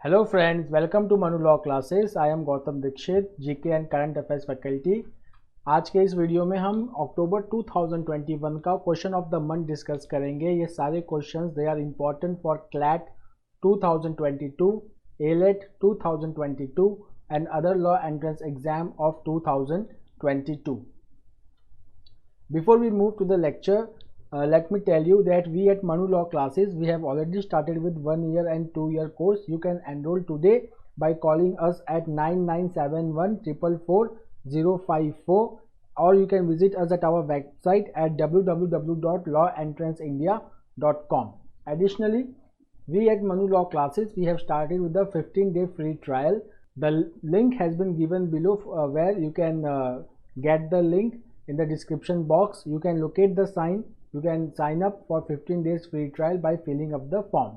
Hello friends, welcome to Manu law classes. I am Gautam Dixit, GK and current affairs faculty. आज के इस video में हम अक्टूबर 2021 का question of the month discuss करेंगे। ये सारे questions they are important for CLAT 2022, AILET 2022 and other law entrance exam of 2022। Before we move to the lecture, let me tell you that we at Manu Law Classes, we have already started with 1 year and 2 year course. You can enroll today by calling us at 9971 444 054, or you can visit us at our website at www.lawentranceindia.com. Additionally, we at Manu Law Classes, we have started with the 15-day free trial. The link has been given below where you can get the link. In the description box, you can locate the sign. You can sign up for 15 days free trial by filling up the form.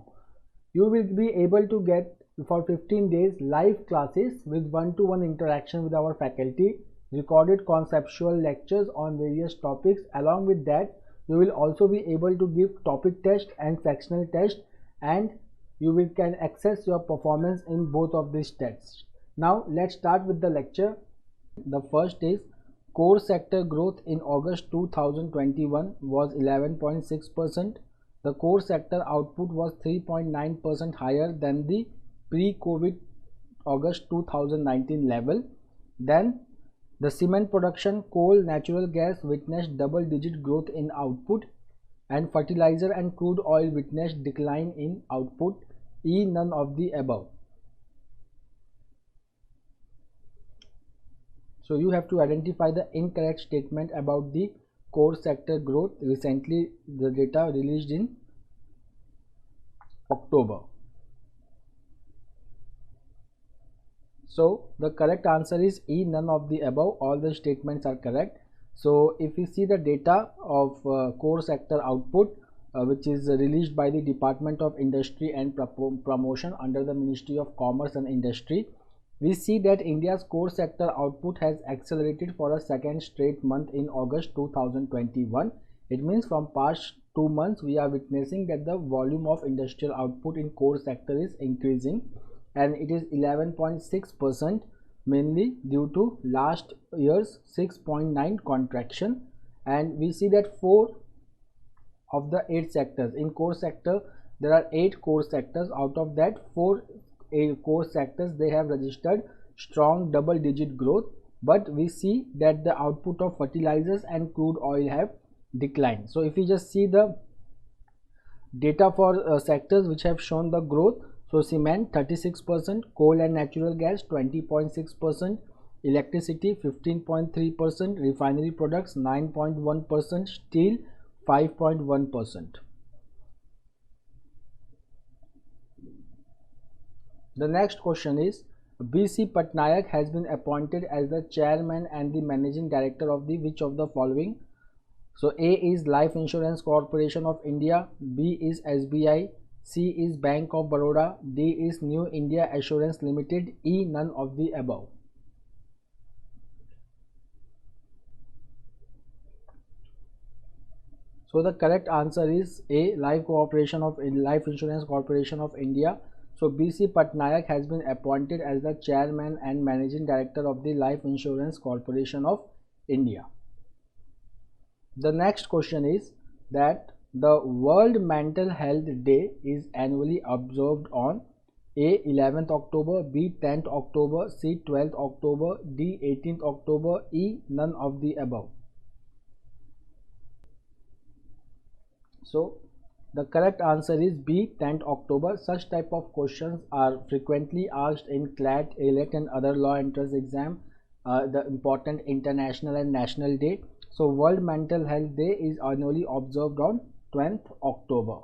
You will be able to get for 15 days live classes with one-to-one interaction with our faculty, recorded conceptual lectures on various topics. Along with that, you will also be able to give topic test and sectional test, and you can access your performance in both of these tests. Now let's start with the lecture. The first is core sector growth in August 2021 was 11.6%. The core sector output was 3.9% higher than the pre-COVID August 2019 level. Then the cement production, coal, natural gas witnessed double-digit growth in output, and fertilizer and crude oil witnessed decline in output. E, none of the above. So you have to identify the incorrect statement about the core sector growth. Recently the data released in October. So the correct answer is E, none of the above. All the statements are correct. So if you see the data of core sector output which is released by the Department of Industry and Promotion under the Ministry of Commerce and Industry, we see that India's core sector output has accelerated for a second straight month in August 2021. It means from past 2 months we are witnessing that the volume of industrial output in core sector is increasing, and it is 11.6%, mainly due to last year's 6.9 contraction. And we see that 4 of the 8 sectors in core sector, there are 8 core sectors. Out of that, 4 core sectors, they have registered strong double digit growth, but we see that the output of fertilizers and crude oil have declined. So if you just see the data for sectors which have shown the growth, so cement 36%, coal and natural gas 20.6%, electricity 15.3%, refinery products 9.1%, steel 5.1%. The next question is, B.C. Patnaik has been appointed as the chairman and the managing director of the which of the following? So A is Life Insurance Corporation of India, B is SBI, C is Bank of Baroda, D is New India Assurance Limited, E, none of the above. So the correct answer is A, Life Insurance Corporation of India. So B.C. Patnaik has been appointed as the chairman and managing director of the Life Insurance Corporation of India. The next question is that the World Mental Health Day is annually observed on A, 11th October, B, 10th October, C, 12th October, D, 18th October, E, none of the above. So the correct answer is B, 10th October. Such type of questions are frequently asked in CLAT, ALET and other law entrance exam, the important international and national day. So World Mental Health Day is annually observed on 20th October.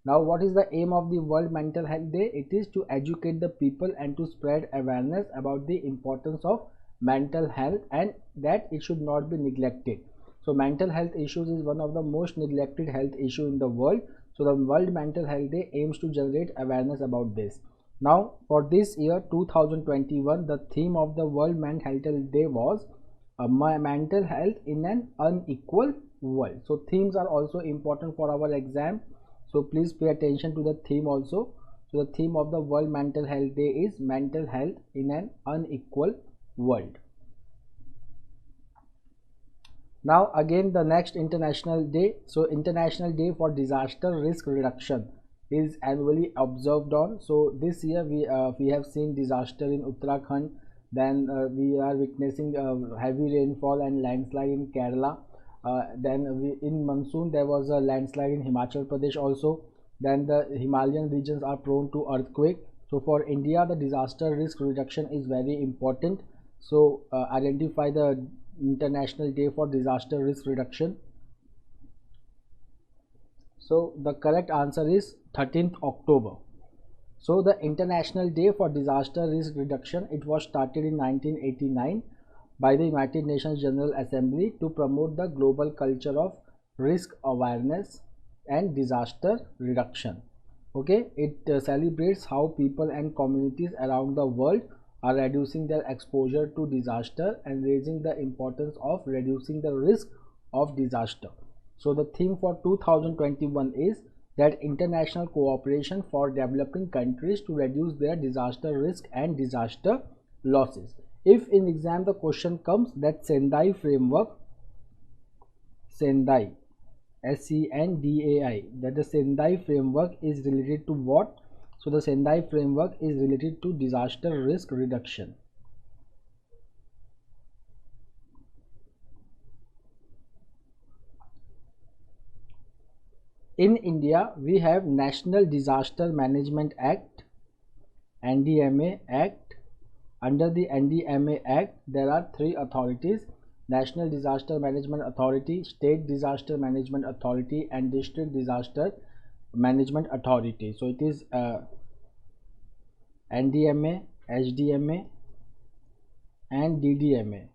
Now what is the aim of the World Mental Health Day? It is to educate the people and to spread awareness about the importance of mental health and that it should not be neglected. So mental health issues is one of the most neglected health issue in the world. So the World Mental Health Day aims to generate awareness about this. Now for this year 2021, the theme of the World Mental Health Day was mental health in an unequal world. So themes are also important for our exam. So please pay attention to the theme also. So the theme of the World Mental Health Day is mental health in an unequal world. Now again the next international day. So International Day for Disaster Risk Reduction is annually observed on. So this year we have seen disaster in Uttarakhand. Then we are witnessing heavy rainfall and landslide in Kerala. Then in monsoon there was a landslide in Himachal Pradesh also. Then the Himalayan regions are prone to earthquake. So for India, the disaster risk reduction is very important. So identify the International Day for Disaster Risk Reduction. So the correct answer is 13th October. So the International Day for Disaster Risk Reduction, it was started in 1989 by the United Nations General Assembly to promote the global culture of risk awareness and disaster reduction. Okay, it celebrates how people and communities around the world are reducing their exposure to disaster and raising the importance of reducing the risk of disaster. So the theme for 2021 is that international cooperation for developing countries to reduce their disaster risk and disaster losses. If in exam the question comes that Sendai framework, Sendai, SENDAI, that the Sendai framework is related to what? So the Sendai framework is related to disaster risk reduction. In India, we have National Disaster Management Act, NDMA Act. Under the NDMA Act, there are three authorities: National Disaster Management Authority, State Disaster Management Authority, and District Disaster Management Authority. So it is NDMA, HDMA, and DDMA.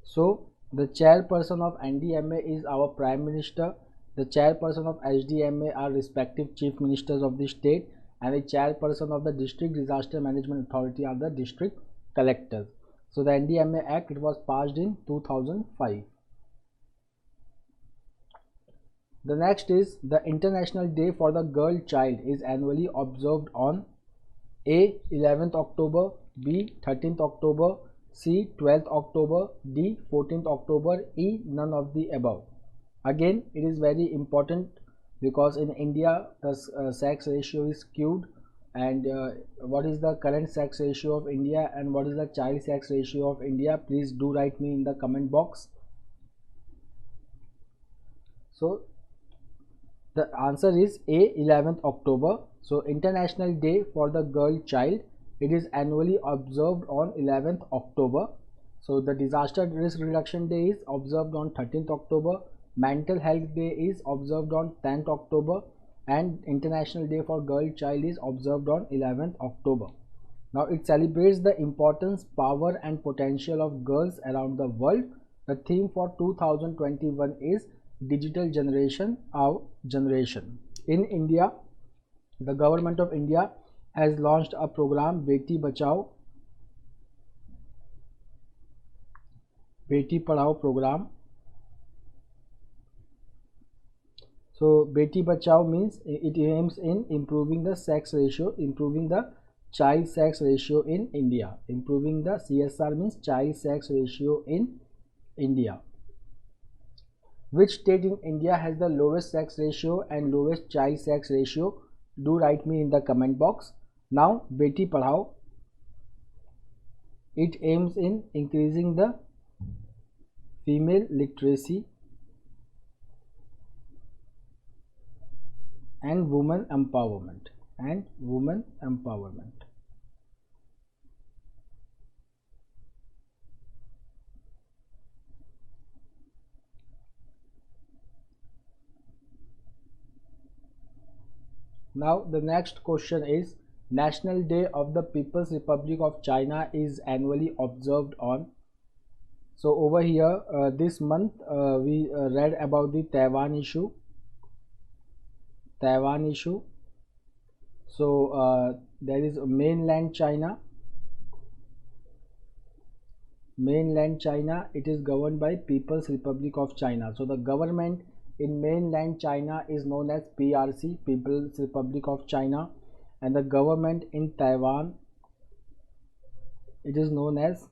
So the chairperson of NDMA is our Prime Minister. The chairperson of HDMA are respective chief ministers of the state, and the chairperson of the District Disaster Management Authority are the district collectors. So the NDMA Act, it was passed in 2005. The next is the International Day for the Girl Child is annually observed on A. 11th October, B. 13th October, C. 12th October, D. 14th October, E. none of the above. Again, it is very important because in India the sex ratio is skewed, and what is the current sex ratio of India and what is the child sex ratio of India? Please do write me in the comment box. So the answer is A. 11th October. So International Day for the Girl Child, it is annually observed on 11th October. So the Disaster Risk Reduction Day is observed on 13th October. Mental Health Day is observed on 10th October, and International Day for Girl Child is observed on 11th October. Now it celebrates the importance, power and potential of girls around the world. The theme for 2021 is Digital Generation, Our Generation. In India, the government of India has launched a program, Beti Bachao, Beti Padhao program. So Beti Bachao means it aims in improving the sex ratio, improving the child sex ratio in India. Improving the CSR means child sex ratio in India. Which state in India has the lowest sex ratio and lowest child sex ratio? Do write me in the comment box. Now Beti Padhao, it aims in increasing the female literacy and women empowerment. Now the next question is National Day of the People's Republic of China is annually observed on. So over here this month we read about the Taiwan issue. So there is mainland China. It is governed by People's Republic of China. So the government in mainland China is known as PRC, People's Republic of China, and the government in Taiwan, it is known as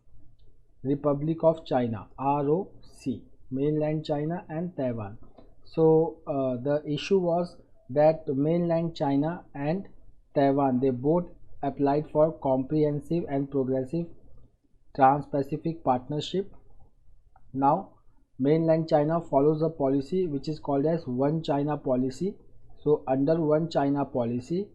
Republic of China, ROC, mainland China and Taiwan. So the issue was that mainland China and Taiwan, they both applied for comprehensive and progressive Trans-Pacific Partnership. Now mainland China follows a policy which is called as One China policy. So under One China policy,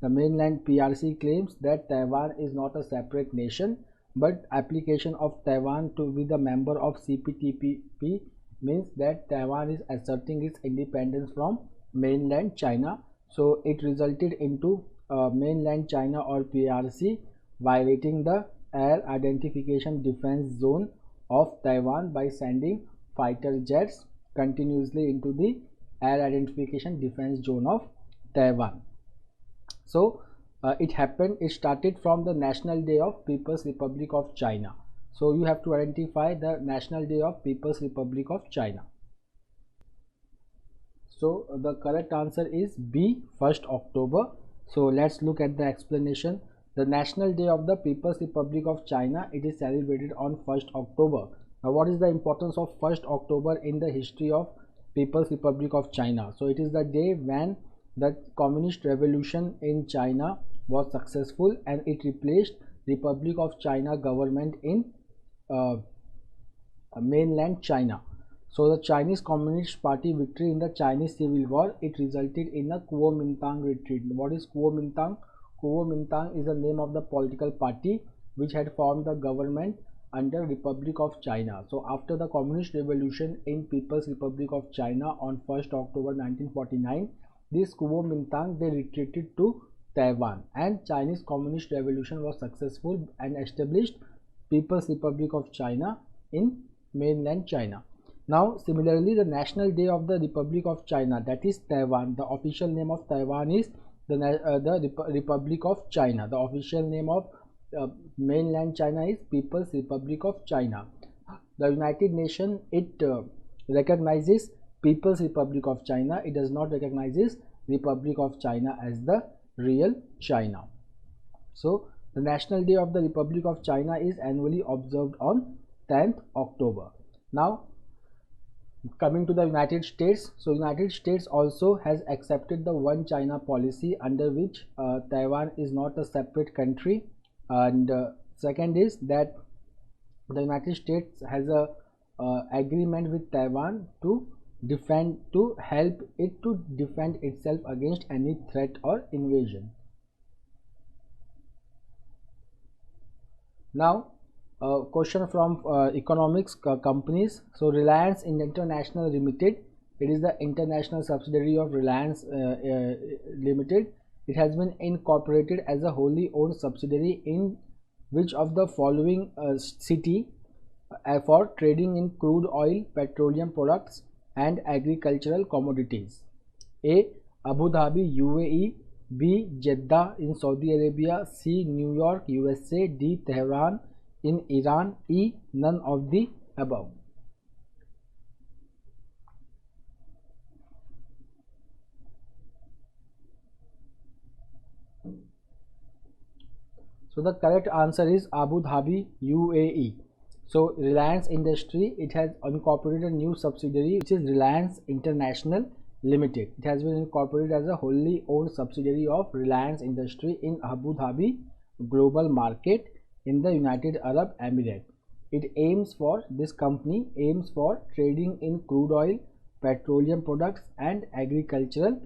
the mainland PRC claims that Taiwan is not a separate nation, but application of Taiwan to be the member of CPTPP means that Taiwan is asserting its independence from mainland China. So it resulted into mainland China or PRC violating the Air Identification Defense Zone of Taiwan by sending fighter jets continuously into the Air Identification Defense Zone of Taiwan. So it started from the National Day of People's Republic of China. So you have to identify the National Day of People's Republic of China. So the correct answer is B, 1st October. So let's look at the explanation. The National Day of the People's Republic of China, it is celebrated on 1st October. Now what is the importance of 1st October in the history of People's Republic of China? So it is the day when the communist revolution in China was successful and it replaced Republic of China government in mainland China. So the Chinese Communist Party victory in the Chinese Civil War, it resulted in a Kuomintang retreat. What is Kuomintang? Kuomintang is the name of the political party which had formed the government under Republic of China. So after the Communist Revolution in People's Republic of China on 1st October 1949, this Kuomintang, they retreated to Taiwan, and Chinese Communist Revolution was successful and established People's Republic of China in mainland China. Now similarly, the National Day of the Republic of China, that is Taiwan, the official name of Taiwan is the Republic of China. The official name of mainland China is People's Republic of China. The United Nations, it recognizes People's Republic of China. It does not recognize Republic of China as the real China. So the National Day of the Republic of China is annually observed on 10th October. Now coming to the United States, so United States also has accepted the One China policy, under which Taiwan is not a separate country, and second is that the United States has a agreement with Taiwan to help it to defend itself against any threat or invasion. Now question from economics companies. So Reliance International Limited, it is the international subsidiary of Reliance Limited. It has been incorporated as a wholly owned subsidiary in which of the following city for trading in crude oil, petroleum products and agricultural commodities? A. Abu Dhabi, UAE. B. Jeddah in Saudi Arabia. C. New York, USA. D. Tehran in Iran. E. None of the above. So the correct answer is Abu Dhabi, UAE. So Reliance Industry, it has incorporated a new subsidiary which is Reliance International Limited. It has been incorporated as a wholly owned subsidiary of Reliance Industry in Abu Dhabi global market in the United Arab Emirates. This company aims for trading in crude oil, petroleum products and agricultural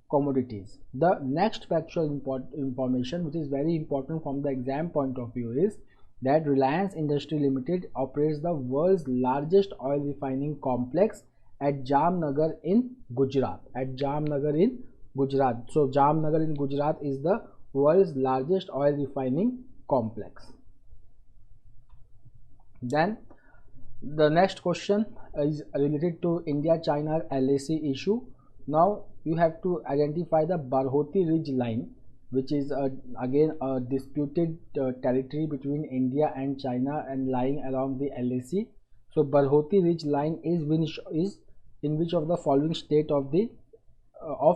commodities. The next factual information which is very important from the exam point of view is that Reliance Industry Limited operates the world's largest oil refining complex at Jamnagar in Gujarat. So Jamnagar in Gujarat is the world's largest oil refining complex. Then the next question is related to India-China LAC issue. Now you have to identify the Barhoti Ridge line, which is again a disputed territory between India and China and lying along the LAC. So Barhoti Ridge line is in which of the following state of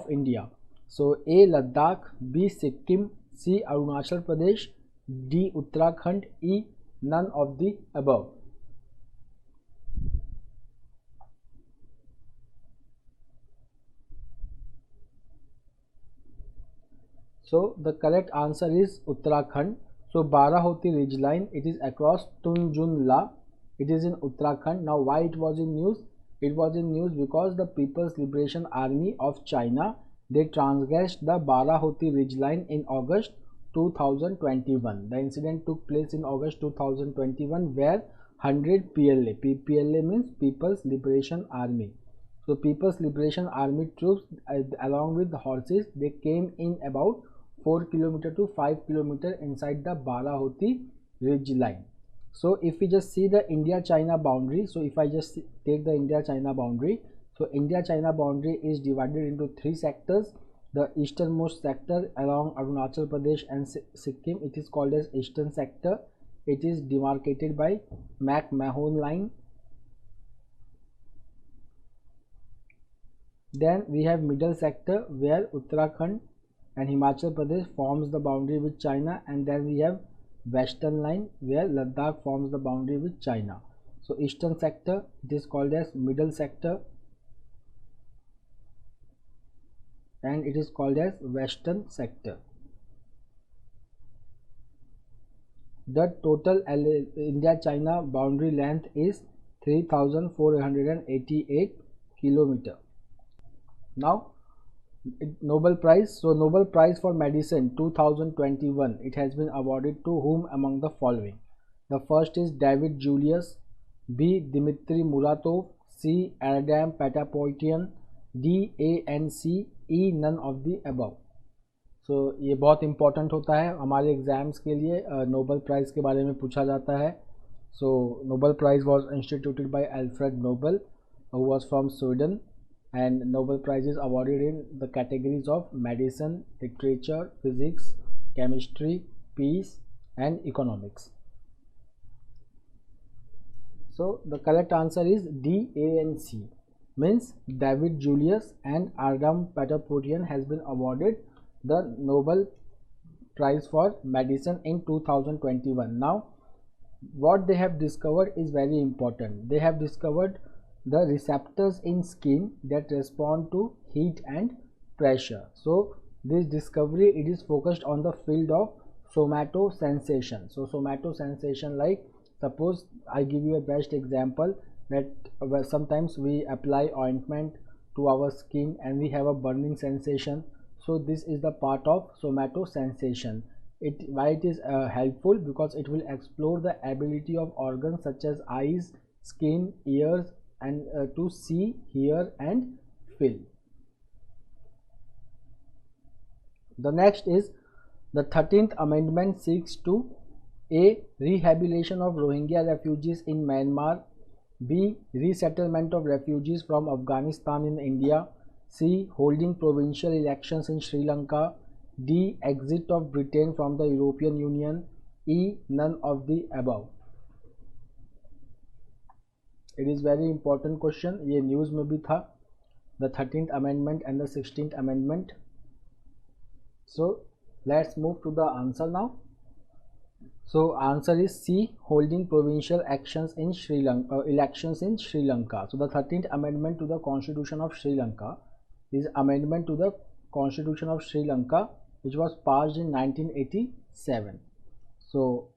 India? So A. Ladakh, B. Sikkim, C. Arunachal Pradesh, D. Uttarakhand, E. None of the above. So the correct answer is Uttarakhand. So Barahoti ridgeline, it is across Tunjunla. It is in Uttarakhand. Now why it was in news? It was in news because the People's Liberation Army of China, they transgressed the Barahoti ridgeline in August 2021. The incident took place in August 2021 where 100 PLA, PLA means People's Liberation Army. So People's Liberation Army troops along with the horses, they came in about 4 km to 5 km inside the Barahoti ridge line. So if we just see the India-China boundary, so if I just take the India-China boundary, so India-China boundary is divided into 3 sectors. The easternmost sector along Arunachal Pradesh and Sikkim, it is called as Eastern Sector. It is demarcated by McMahon line. Then we have middle sector where Uttarakhand and Himachal Pradesh forms the boundary with China, and then we have western line where Ladakh forms the boundary with China. So eastern sector, it is called as middle sector, and it is called as western sector. The total India-China boundary length is 3,488 km. Now Nobel Prize. So Nobel Prize for Medicine 2021, it has been awarded to whom among the following? The first is David Julius, B. Dmitry Muratov, C. Adam Patapoutian, D. ANC, E. None of the above. So ये बहुत important होता है हमारे exams के लिए, Nobel prize के बारे में पूछा जाता है. So Nobel Prize was instituted by Alfred Nobel, who was from Sweden, and Nobel Prize is awarded in the categories of medicine, literature, physics, chemistry, peace and economics. So the correct answer is D, A and C, means David Julius and Adam Patapoutian has been awarded the Nobel Prize for Medicine in 2021. Now what they have discovered is very important. They have discovered the receptors in skin that respond to heat and pressure. So this discovery, it is focused on the field of somatosensation. So somatosensation, like suppose I give you a best example that sometimes we apply ointment to our skin and we have a burning sensation. So this is the part of somatosensation. Why it is helpful? Because it will explore the ability of organs such as eyes, skin, ears and to see, hear and feel. The next is the 13th Amendment seeks to A. Rehabilitation of Rohingya refugees in Myanmar, B. Resettlement of refugees from Afghanistan in India, C. Holding provincial elections in Sri Lanka, D. Exit of Britain from the European Union, E. None of the above. It is very important question. ये news में भी था, the 13th amendment and the 16th amendment. So let's move to the answer now. So answer is C. Holding provincial elections in Sri Lanka. So the 13th amendment to the Constitution of Sri Lanka is amendment to the Constitution of Sri Lanka, which was passed in 1987. So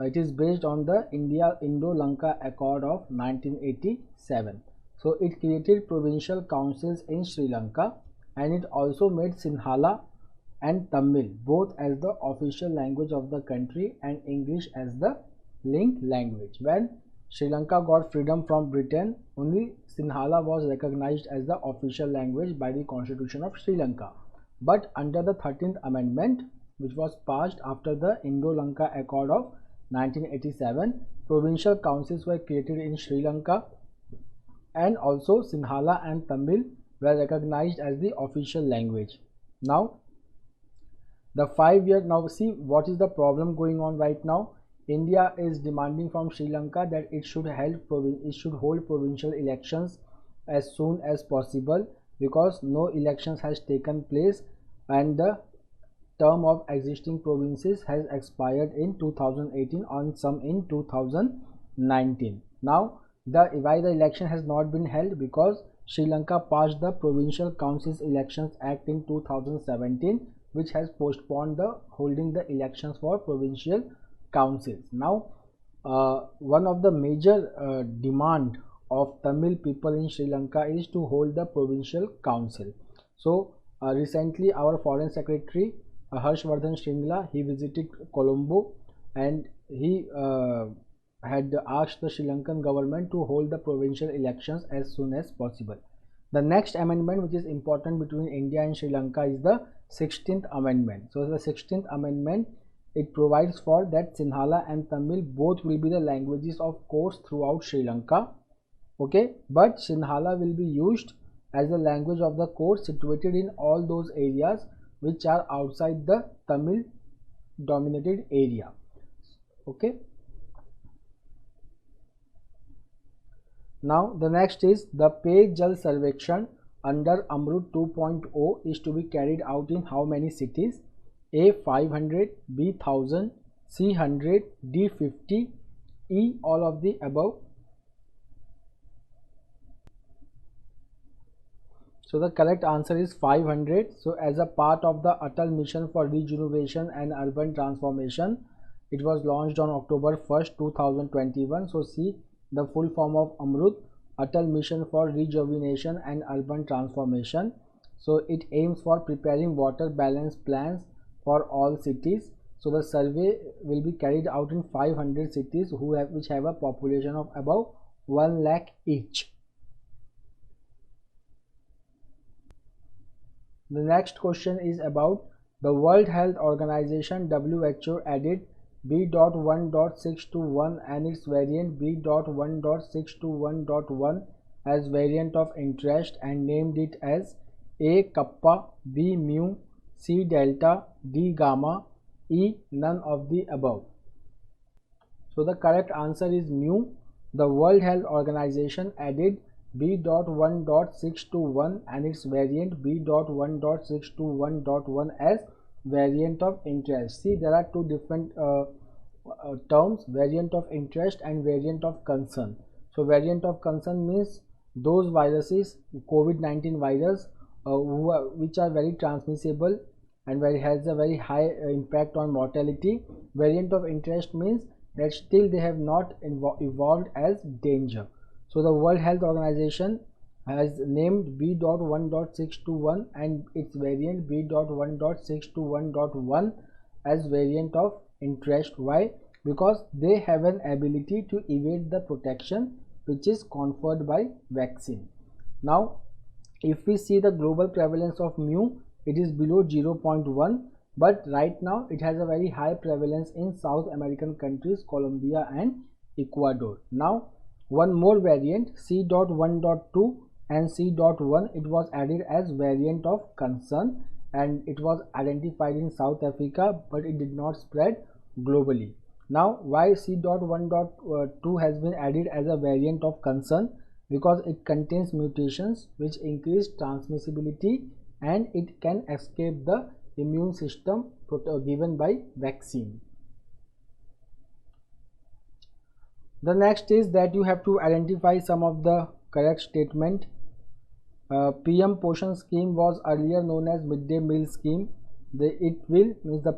it is based on the Indo-Lanka Accord of 1987. So it created provincial councils in Sri Lanka, and it also made Sinhala and Tamil both as the official language of the country and English as the linked language. When Sri Lanka got freedom from Britain, only Sinhala was recognized as the official language by the Constitution of Sri Lanka. But under the 13th Amendment, which was passed after the Indo-Lanka Accord of 1987, provincial councils were created in Sri Lanka, and also Sinhala and Tamil were recognized as the official language. Now the 5 year, now see what is the problem going on right now. India is demanding from Sri Lanka that it should hold provincial elections as soon as possible because no elections has taken place and the term of existing provinces has expired in 2018 on some in 2019. Now why the election has not been held? Because Sri Lanka passed the Provincial Councils Elections Act in 2017, which has postponed the holding the elections for provincial councils. Now one of the major demand of Tamil people in Sri Lanka is to hold the provincial council. So recently our foreign secretary Harshvardhan Shringla, he visited Colombo and he had asked the Sri Lankan government to hold the provincial elections as soon as possible. The next amendment which is important between India and Sri Lanka is the 16th amendment. So the 16th amendment, it provides for that Sinhala and Tamil both will be the languages of course throughout Sri Lanka. Okay, but Sinhala will be used as the language of the court situated in all those areas which are outside the Tamil dominated area. Okay. Now the next is the Pey Jal Sarvekshan under Amrut 2.0 is to be carried out in how many cities? A 500, B 1000, C 100, D 50, E all of the above. So the correct answer is 500. So as a part of the Atal Mission for Rejuvenation and Urban Transformation, it was launched on October 1st, 2021. So see the full form of Amrut, Atal Mission for Rejuvenation and Urban Transformation. So it aims for preparing water balance plans for all cities. So the survey will be carried out in 500 cities which have a population of above 1 lakh each. The next question is about the World Health Organization WHO added B.1.621 and its variant B.1.621.1 as variant of interest and named it as A Kappa, B Mu, C Delta, D Gamma, E none of the above. So the correct answer is Mu. The World Health Organization added B.1.621 and its variant B.1.621.1 as variant of interest. See, there are two different terms, variant of interest and variant of concern. So variant of concern means those viruses, COVID-19 virus, which are very transmissible and has a very high impact on mortality. Variant of interest means that still they have not evolved as danger. So the World Health Organization has named B.1.621 and its variant B.1.621.1 as variant of interest. Why? Because they have an ability to evade the protection which is conferred by vaccine. Now if we see the global prevalence of Mu, it is below 0.1, but right now it has a very high prevalence in South American countries, Colombia and Ecuador. Now one more variant C.1.2 and C.1, it was added as variant of concern and it was identified in South Africa, but it did not spread globally. Now why C.1.2 has been added as a variant of concern? Because it contains mutations which increase transmissibility and it can escape the immune system given by vaccine. The next is that you have to identify some of the correct statement. PM Poshan scheme was earlier known as midday meal scheme. The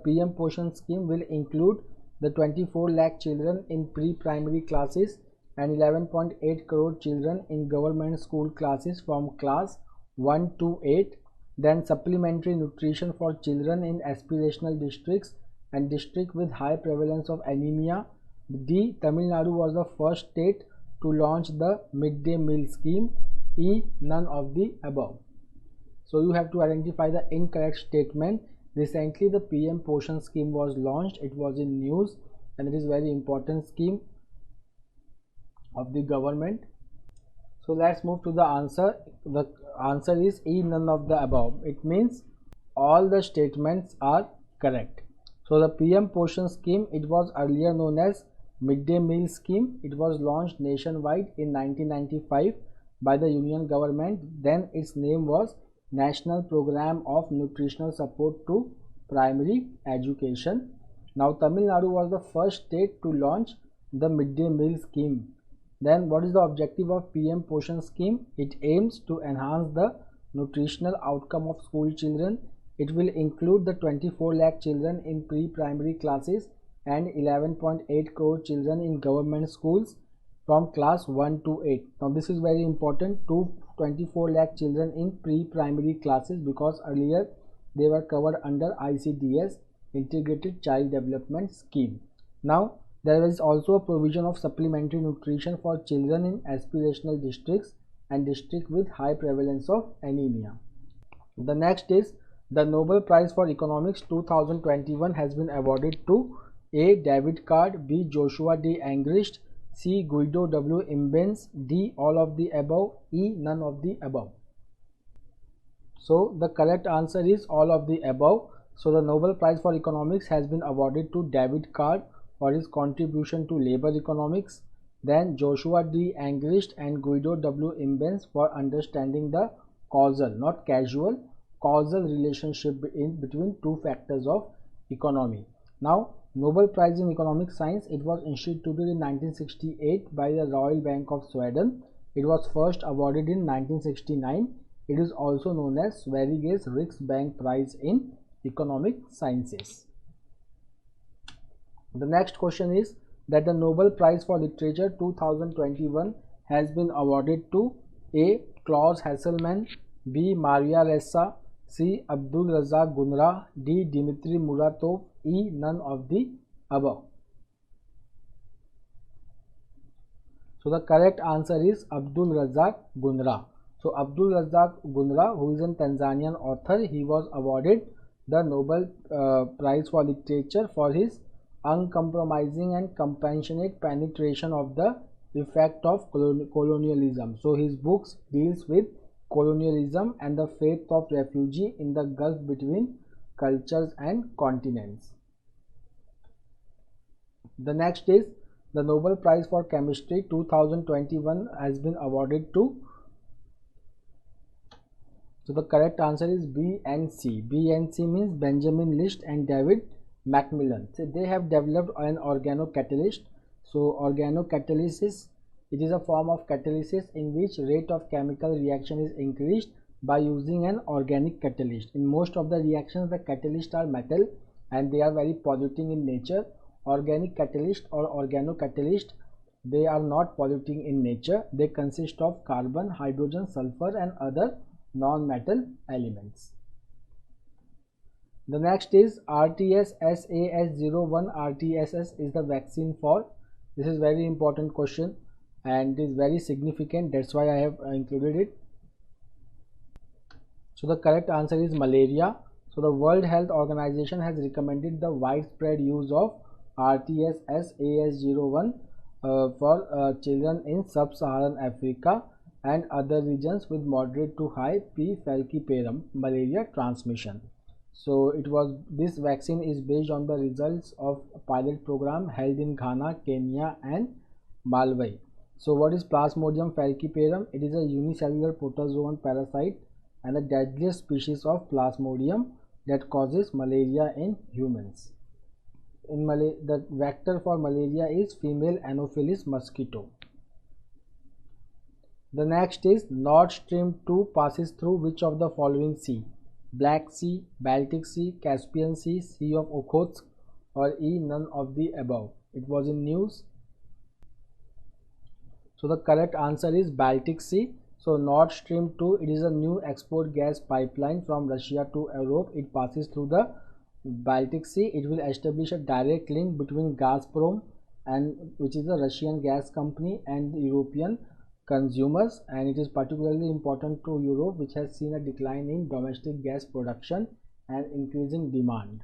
PM Poshan scheme will include the 24 lakh children in pre-primary classes and 11.8 crore children in government school classes from class 1 to 8. Then supplementary nutrition for children in aspirational districts and districts with high prevalence of anemia. D. Tamil Nadu was the first state to launch the midday meal scheme. E. None of the above. So you have to identify the incorrect statement. Recently the PM Poshan scheme was launched. It was in news and it is very important scheme of the government. So let's move to the answer. The answer is E. None of the above. It means all the statements are correct. So the PM Poshan scheme, it was earlier known as midday meal scheme. It was launched nationwide in 1995. by the Union government. Then its name was National Program of Nutritional Support to Primary Education. Now Tamil Nadu was the first state to launch the midday meal scheme. Then what is the objective of PM Poshan scheme? It aims to enhance the nutritional outcome of school children. It will include the 24 lakh children in pre-primary classes and 11.8 crore children in government schools from class 1 to 8. Now this is very important, to 24 lakh children in pre-primary classes, because earlier they were covered under ICDS, Integrated Child Development Scheme. Now there is also a provision of supplementary nutrition for children in aspirational districts and districts with high prevalence of anemia. The next is the Nobel Prize for Economics 2021 has been awarded to A. David Card, B. Joshua D. Angrist, C. Guido W. Imbens, D. all of the above, E. none of the above. So the correct answer is all of the above. So the Nobel Prize for Economics has been awarded to David Card for his contribution to labor economics, then Joshua D. Angrist and Guido W. Imbens for understanding the causal, not casual, causal relationship between two factors of economy. Now Nobel Prize in Economic Science, it was instituted in 1968 by the Royal Bank of Sweden. It was first awarded in 1969. It is also known as Sveriges Riksbank Prize in Economic Sciences. The next question is that the Nobel Prize for Literature 2021 has been awarded to A. Klaus Hasselmann, B. Maria Ressa, C. Abdul Razak Gunra, D. Dmitry Muratov, E. none of the above. So the correct answer is Abdul Razak Gunra. So Abdul Razak Gunra, who is a Tanzanian author, he was awarded the Nobel Prize for Literature for his uncompromising and compassionate penetration of the effect of colonialism. So his books deals with colonialism and the fate of refugee in the gulf between cultures and continents. The next is the Nobel Prize for Chemistry 2021 has been awarded to. So the correct answer is B and C. B and C means Benjamin List and David Macmillan. So they have developed an organocatalyst. So organocatalysis, it is a form of catalysis in which rate of chemical reaction is increased by using an organic catalyst. In most of the reactions, the catalysts are metal and they are very polluting in nature. Organic catalyst or organocatalyst, they are not polluting in nature. They consist of carbon, hydrogen, sulfur and other non-metal elements. The next is RTS-SAS01. RTS is the vaccine for, this is very important question and is very significant, that's why I have included it. So the correct answer is malaria. So the World Health Organization has recommended the widespread use of RTS-SAS01 for children in sub-Saharan Africa and other regions with moderate to high P. falciparum malaria transmission. So this vaccine is based on the results of a pilot program held in Ghana, Kenya and Malawi. So what is Plasmodium falciparum? It is a unicellular protozoan parasite and the deadliest species of Plasmodium that causes malaria in humans. The vector for malaria is female Anopheles mosquito. The next is Nord Stream 2 passes through which of the following sea? Black Sea, Baltic Sea, Caspian Sea, Sea of Okhotsk, or E. none of the above. It was in news. So the correct answer is Baltic Sea. So Nord Stream 2, it is a new export gas pipeline from Russia to Europe. It passes through the Baltic Sea. It will establish a direct link between Gazprom, and which is a Russian gas company, and the European consumers, and it is particularly important to Europe, which has seen a decline in domestic gas production and increasing demand.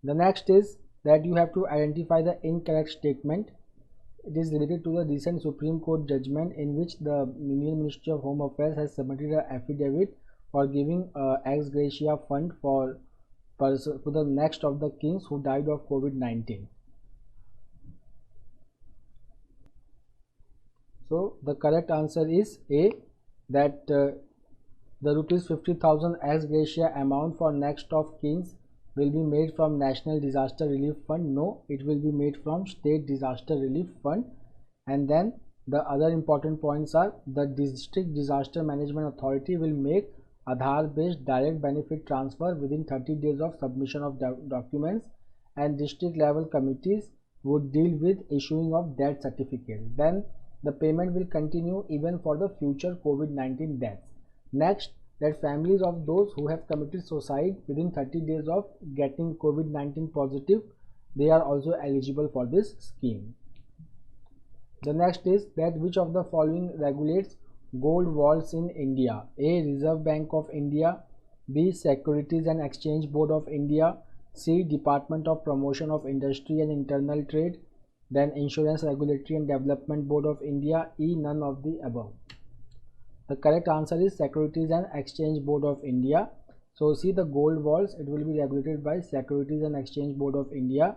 The next is that you have to identify the incorrect statement. It is related to the recent Supreme Court judgment in which the Union Ministry of Home Affairs has submitted an affidavit for giving ex gratia fund for the next of the kings who died of COVID-19. So the correct answer is A, that the rupees 50,000 ex gratia amount for next of kins will be made from National Disaster Relief Fund. No, it will be made from State Disaster Relief Fund. And then the other important points are the District Disaster Management Authority will make Aadhaar based direct benefit transfer within 30 days of submission of documents, and district level committees would deal with issuing of death certificate. Then the payment will continue even for the future COVID-19 deaths. Next, that families of those who have committed suicide within 30 days of getting COVID-19 positive, they are also eligible for this scheme. The next is that which of the following regulates gold vaults in India? A. Reserve Bank of India, B. Securities and Exchange Board of India, C. Department of Promotion of Industry and Internal Trade, then Insurance Regulatory and Development Board of India, E. None of the above. The correct answer is Securities and Exchange Board of India. So see the gold vaults, it will be regulated by Securities and Exchange Board of India.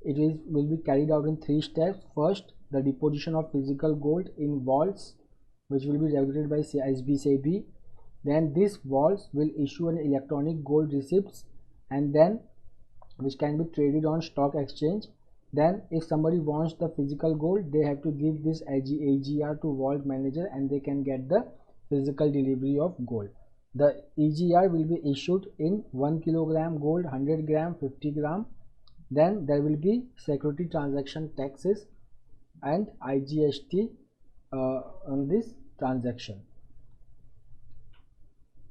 It will be carried out in 3 steps. First, the deposition of physical gold in vaults, which will be regulated by SBSEBI. Then these vaults will issue an electronic gold receipts, and then which can be traded on stock exchange. Then if somebody wants the physical gold, they have to give this AGR to vault manager, and they can get the physical delivery of gold. The EGR will be issued in 1 kilogram gold, 100 gram, 50 gram. Then there will be security transaction taxes and IGST on this transaction.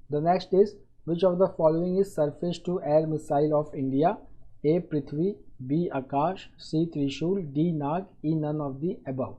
The next is which of the following is surface to air missile of India? A. Prithvi, B. Akash, C. Trishul, D. Nag, E. None of the above.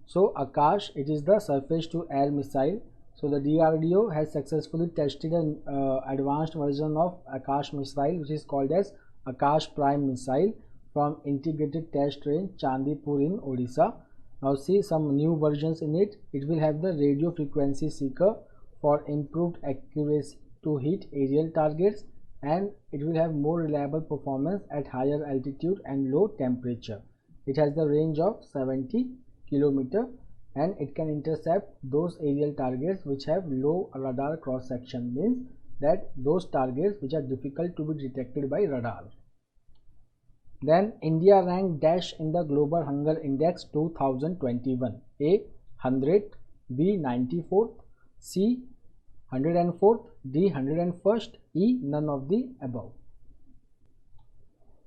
So Akash, it is the surface to air missile. So the DRDO has successfully tested an advanced version of Akash missile, which is called as Akash Prime missile from Integrated Test Range Chandipur in Odisha. Now see some new versions in it. It will have the radio frequency seeker for improved accuracy to hit aerial targets, and it will have more reliable performance at higher altitude and low temperature. It has the range of 70 km, and it can intercept those aerial targets which have low radar cross section, means that those targets which are difficult to be detected by radar. Then India ranked dash in the Global Hunger Index 2021. A. 100th, B. 94th, C. 104th, D. 101st, E. None of the above.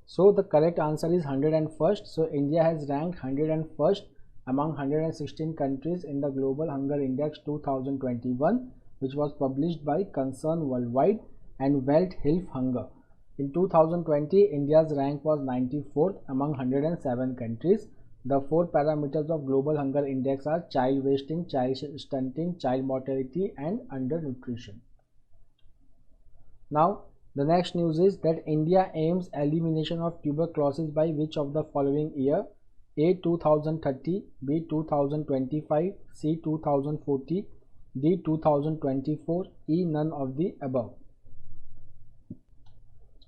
So the correct answer is 101st. So India has ranked 101st among 116 countries in the Global Hunger Index 2021, which was published by Concern Worldwide and Welt Hilfe Hunger. In 2020, India's rank was 94th among 107 countries. The 4 parameters of Global Hunger Index are child wasting, child stunting, child mortality, and undernutrition. Now, the next news is that India aims elimination of tuberculosis by which of the following year? A. 2030, B. 2025, C. 2040, D. 2024, E. None of the above.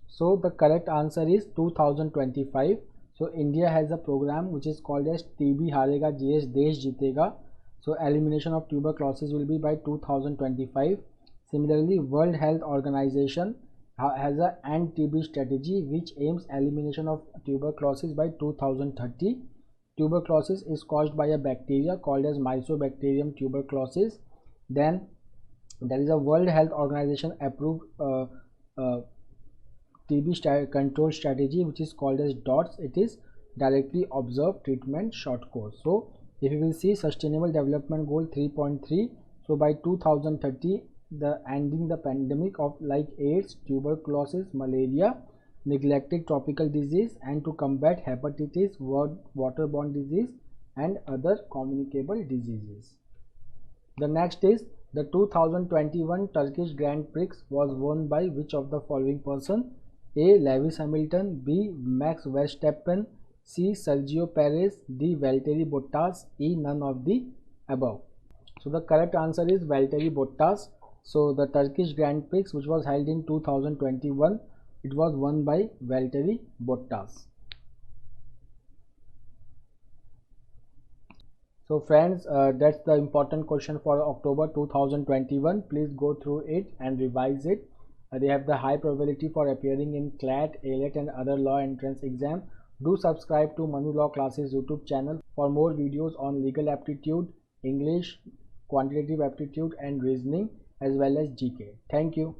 So the correct answer is 2025. So India has a program which is called as TB Harega Desh Jitega. So elimination of tuberculosis will be by 2025. Similarly, World Health Organization has a anti-TB strategy which aims elimination of tuberculosis by 2030. Tuberculosis is caused by a bacteria called as Mycobacterium tuberculosis. Then there is a World Health Organization approved TB control strategy which is called as DOTS. It is directly observed treatment short course. So if you will see Sustainable Development Goal 3.3, so by 2030 the ending the pandemic of like AIDS, tuberculosis, malaria, neglected tropical disease, and to combat hepatitis, waterborne disease, and other communicable diseases. The next is the 2021 Turkish Grand Prix was won by which of the following person? A. Lewis Hamilton, B. Max Verstappen, C. Sergio Perez, D. Valtteri Bottas, E. None of the above. So the correct answer is Valtteri Bottas. So the Turkish Grand Prix which was held in 2021, it was won by Valtteri Bottas. So friends, that's the important question for October 2021. Please go through it and revise it. They have the high probability for appearing in CLAT, ALET and other law entrance exam. Do subscribe to Manu Law Classes YouTube channel for more videos on legal aptitude, English, quantitative aptitude and reasoning, as well as GK. Thank you.